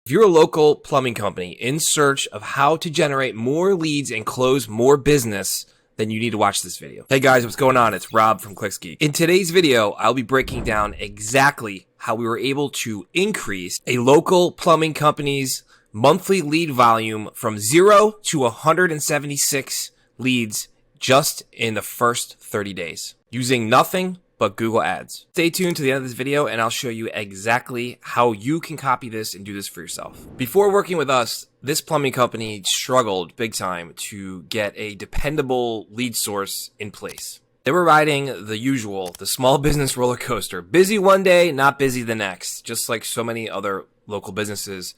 If you're a local plumbing company in search of how to generate more leads and close more business, then you need to watch this video. Hey guys, what's going on? It's Rob from ClicksGeek. In today's video, I'll be breaking down exactly how we were able to increase a local plumbing company's monthly lead volume from 0 to 176 leads just in the first 30 days using nothing but Google Ads. Stay tuned to the end of this video and I'll show you exactly how you can copy this and do this for yourself. Before working with us, this plumbing company struggled big time to get a dependable lead source in place. They were riding the small business roller coaster. Busy one day, not busy the next, just like so many other local businesses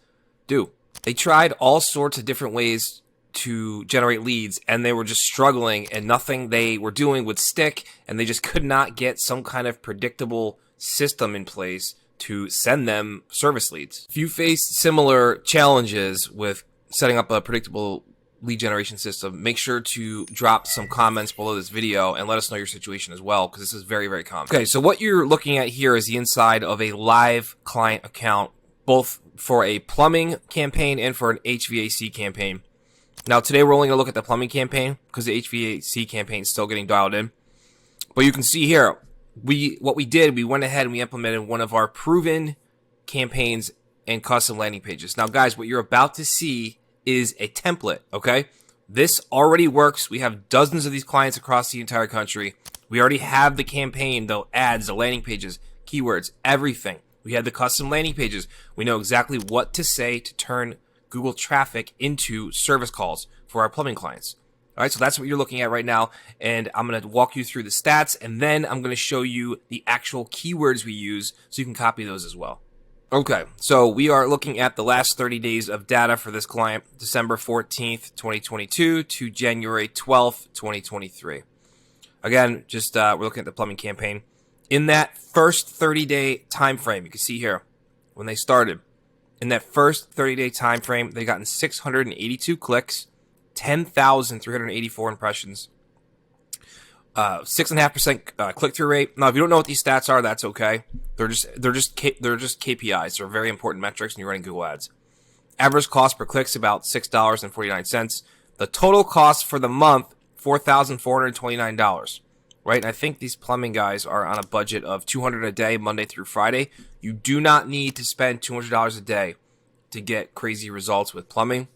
do. They tried all sorts of different ways to generate leads and they were just struggling and nothing they were doing would stick and they just could not get some kind of predictable system in place to send them service leads. If you face similar challenges with setting up a predictable lead generation system, make sure to drop some comments below this video and let us know your situation as well, because this is very, very common. Okay, so what you're looking at here is the inside of a live client account, both for a plumbing campaign and for an HVAC campaign. Now, today we're only going to look at the plumbing campaign because the HVAC campaign is still getting dialed in. But you can see here, we went ahead and we implemented one of our proven campaigns and custom landing pages. Now, guys, what you're about to see is a template, okay? This already works. We have dozens of these clients across the entire country. We already have the campaign, the ads, the landing pages, keywords, everything. We have the custom landing pages. We know exactly what to say to turn Google traffic into service calls for our plumbing clients. All right, so that's what you're looking at right now, and I'm going to walk you through the stats, and then I'm going to show you the actual keywords we use so you can copy those as well. Okay, so we are looking at the last 30 days of data for this client, December 14th, 2022 to January 12th, 2023. Again, just we're looking at the plumbing campaign. In that first 30-day time frame, you can see here when they started, in that first 30-day time frame, they gotten 682 clicks, 10,384 impressions, 6.5% click-through rate. Now, if you don't know what these stats are, that's okay. They're just KPIs. They're very important metrics when you're running Google Ads. Average cost per click is about $6.49. The total cost for the month, $4,429. Right? And I think these plumbing guys are on a budget of $200 a day, Monday through Friday. You do not need to spend $200 a day to get crazy results with plumbing.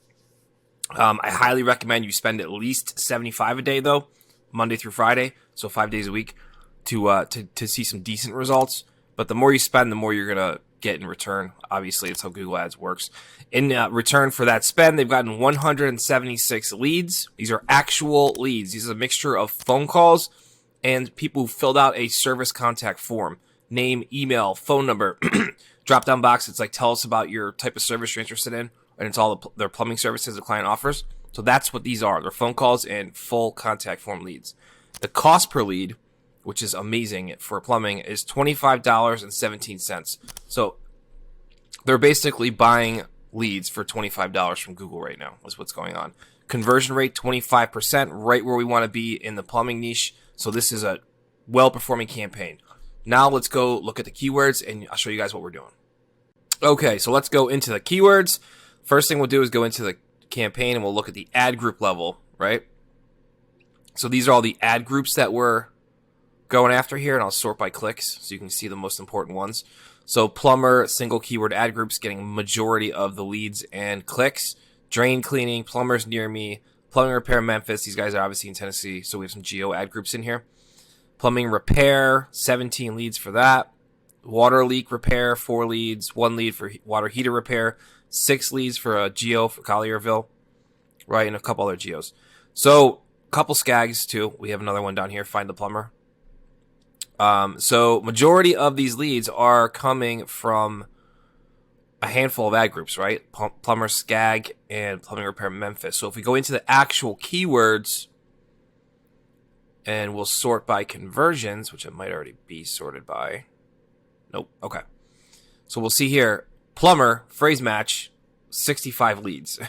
I highly recommend you spend at least $75 a day, though, Monday through Friday, so 5 days a week, to see some decent results. But the more you spend, the more you're gonna get in return. Obviously, it's how Google Ads works. In return for that spend, they've gotten 176 leads. These are actual leads. These are a mixture of phone calls and people who filled out a service contact form. Name, email, phone number, drop-down box. It's like, tell us about your type of service you're interested in, and it's all their plumbing services the client offers. So that's what these are. They're phone calls and full contact form leads. The cost per lead, which is amazing for plumbing, is $25.17. So they're basically buying leads for $25 from Google right now. That's what's going on. Conversion rate, 25%, right where we want to be in the plumbing niche. So this is a well-performing campaign. Now let's go look at the keywords and I'll show you guys what we're doing. Okay, so let's go into the keywords. First thing we'll do is go into the campaign and we'll look at the ad group level, right? So these are all the ad groups that we're going after here, and I'll sort by clicks so you can see the most important ones. So plumber, single keyword ad groups getting majority of the leads and clicks. Drain cleaning, plumbers near me, plumbing repair Memphis. These guys are obviously in Tennessee, so we have some geo ad groups in here. Plumbing repair, 17 leads for that. Water leak repair, 4 leads. 1 lead for water heater repair. 6 leads for a geo for Collierville, right, and a couple other geos. So a couple skags too. We have another one down here, find the plumber. So majority of these leads are coming from a handful of ad groups, right? Plumber, skag, and plumbing repair Memphis. So if we go into the actual keywords and we'll sort by conversions, which it might already be sorted by. Nope. Okay. So we'll see here, plumber, phrase match, 65 leads.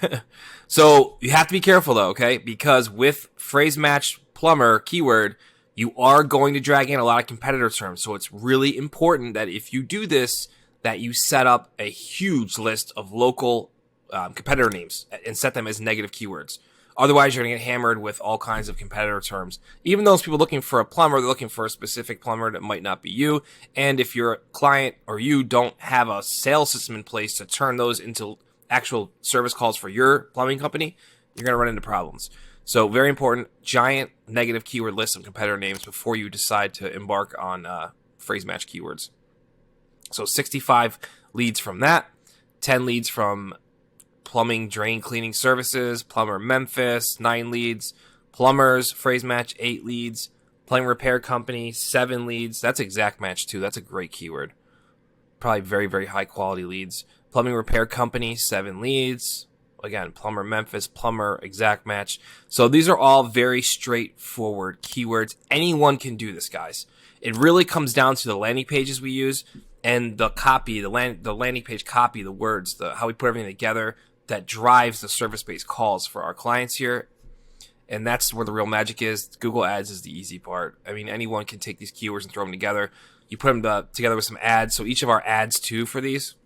So you have to be careful though, okay? Because with phrase match plumber keyword, you are going to drag in a lot of competitor terms. So it's really important that if you do this, that you set up a huge list of local competitor names and set them as negative keywords. Otherwise, you're going to get hammered with all kinds of competitor terms. Even those people looking for a plumber, they're looking for a specific plumber that might not be you. And if your client or you don't have a sales system in place to turn those into actual service calls for your plumbing company, you're going to run into problems. So very important, giant negative keyword list of competitor names before you decide to embark on phrase match keywords. So 65 leads from that, 10 leads from plumbing, drain cleaning services, Plumber Memphis, 9 leads, Plumbers, phrase match, 8 leads, plumbing repair company, 7 leads. That's exact match too. That's a great keyword. Probably very, very high quality leads. Plumbing repair company, 7 leads. Again, Plumber Memphis, plumber, exact match. So these are all very straightforward keywords. Anyone can do this, guys. It really comes down to the landing pages we use and the copy, the landing page copy, the words, how we put everything together that drives the service-based calls for our clients here. And that's where the real magic is. Google Ads is the easy part. I mean, anyone can take these keywords and throw them together. You put them together with some ads. So each of our ads too for these,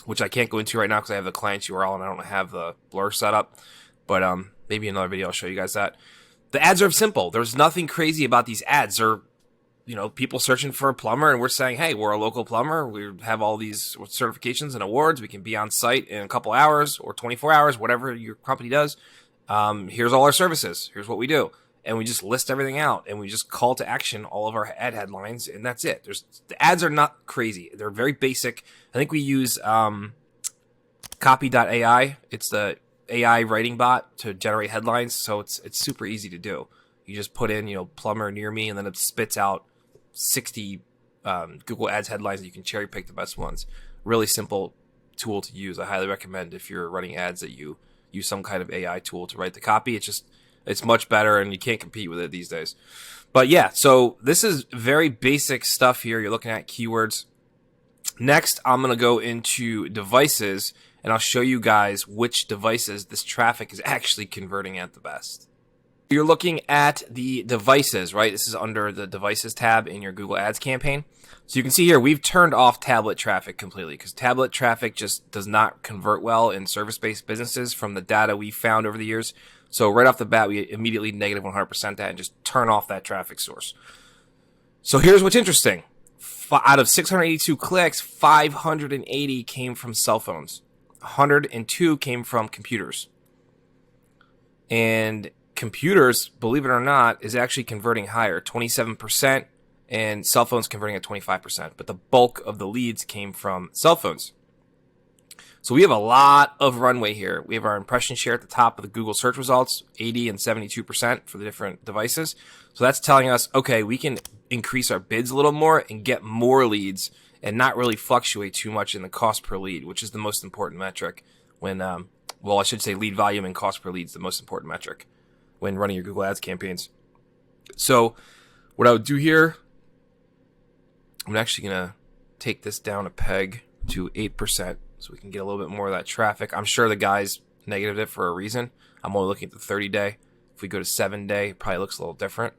which I can't go into right now because I have the client's URL and I don't have the blur set up. But maybe in another video I'll show you guys that. The ads are simple. There's nothing crazy about these ads. They're, people searching for a plumber, and we're saying, hey, we're a local plumber. We have all these certifications and awards. We can be on site in a couple hours or 24 hours, whatever your company does. Here's all our services. Here's what we do. And we just list everything out, and we just call to action all of our ad headlines, and that's it. The ads are not crazy. They're very basic. I think we use copy.ai. It's the AI writing bot to generate headlines, so it's super easy to do. You just put in, plumber near me, and then it spits out 60 Google Ads headlines that you can cherry pick the best ones. Really simple tool to use. I highly recommend if you're running ads that you use some kind of AI tool to write the copy. It's much better, and you can't compete with it these days. But yeah, so this is very basic stuff here. You're looking at keywords. Next, I'm going to go into devices, and I'll show you guys which devices this traffic is actually converting at the best. You're looking at the devices, right? This is under the devices tab in your Google Ads campaign. So you can see here, we've turned off tablet traffic completely because tablet traffic just does not convert well in service-based businesses from the data we found over the years. So right off the bat, we immediately negative 100% that and just turn off that traffic source. So here's what's interesting. Out of 682 clicks, 580 came from cell phones. 102 came from computers. And computers, believe it or not, is actually converting higher, 27%, and cell phones converting at 25%. But the bulk of the leads came from cell phones. So we have a lot of runway here. We have our impression share at the top of the Google search results, 80 and 72% for the different devices. So that's telling us, okay, we can increase our bids a little more and get more leads and not really fluctuate too much in the cost per lead, which is the most important metric when, I should say lead volume and cost per lead is the most important metric when running your Google Ads campaigns. So what I would do here, I'm actually going to take this down a peg to 8% so we can get a little bit more of that traffic. I'm sure the guys negatived it for a reason. I'm only looking at the 30-day. If we go to 7-day, it probably looks a little different.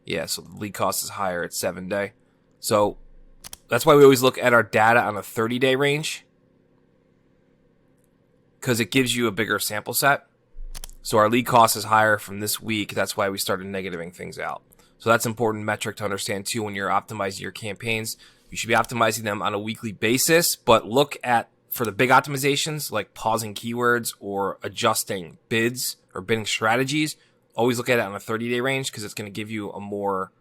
Yeah, so the lead cost is higher at 7-day. So that's why we always look at our data on a 30-day range, because it gives you a bigger sample set. So our lead cost is higher from this week. That's why we started negativing things out. So that's an important metric to understand too when you're optimizing your campaigns. You should be optimizing them on a weekly basis, but look at, for the big optimizations like pausing keywords or adjusting bids or bidding strategies, always look at it on a 30-day range because it's going to give you a more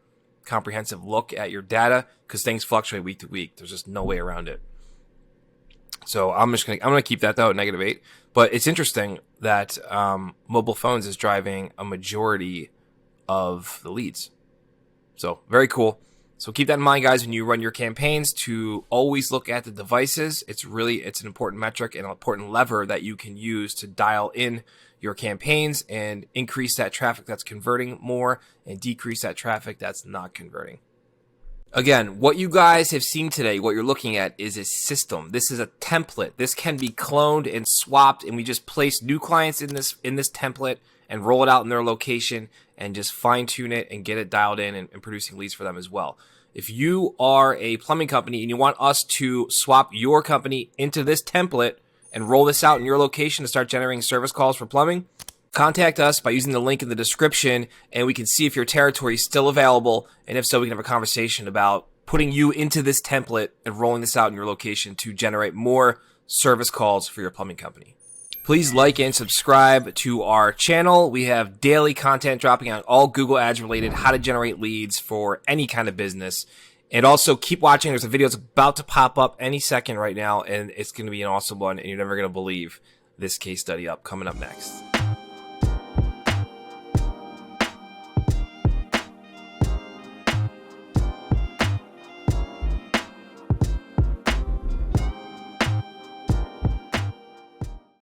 comprehensive look at your data because things fluctuate week to week. There's just no way around it. So I'm gonna keep that though at -8. But it's interesting that mobile phones is driving a majority of the leads. So very cool. So keep that in mind, guys, when you run your campaigns, to always look at the devices. It's an important metric and an important lever that you can use to dial in your campaigns and increase that traffic that's converting more and decrease that traffic that's not converting. Again, what you guys have seen today, what you're looking at is a system. This is a template. This can be cloned and swapped, and we just place new clients in this template and roll it out in their location and just fine tune it and get it dialed in and producing leads for them as well. If you are a plumbing company and you want us to swap your company into this template and roll this out in your location to start generating service calls for plumbing, contact us by using the link in the description, and we can see if your territory is still available, and if so, we can have a conversation about putting you into this template and rolling this out in your location to generate more service calls for your plumbing company. Please like and subscribe to our channel. We have daily content dropping on all Google Ads related, how to generate leads for any kind of business. And also keep watching. There's a video that's about to pop up any second right now, and it's going to be an awesome one, and you're never going to believe this case study coming up next.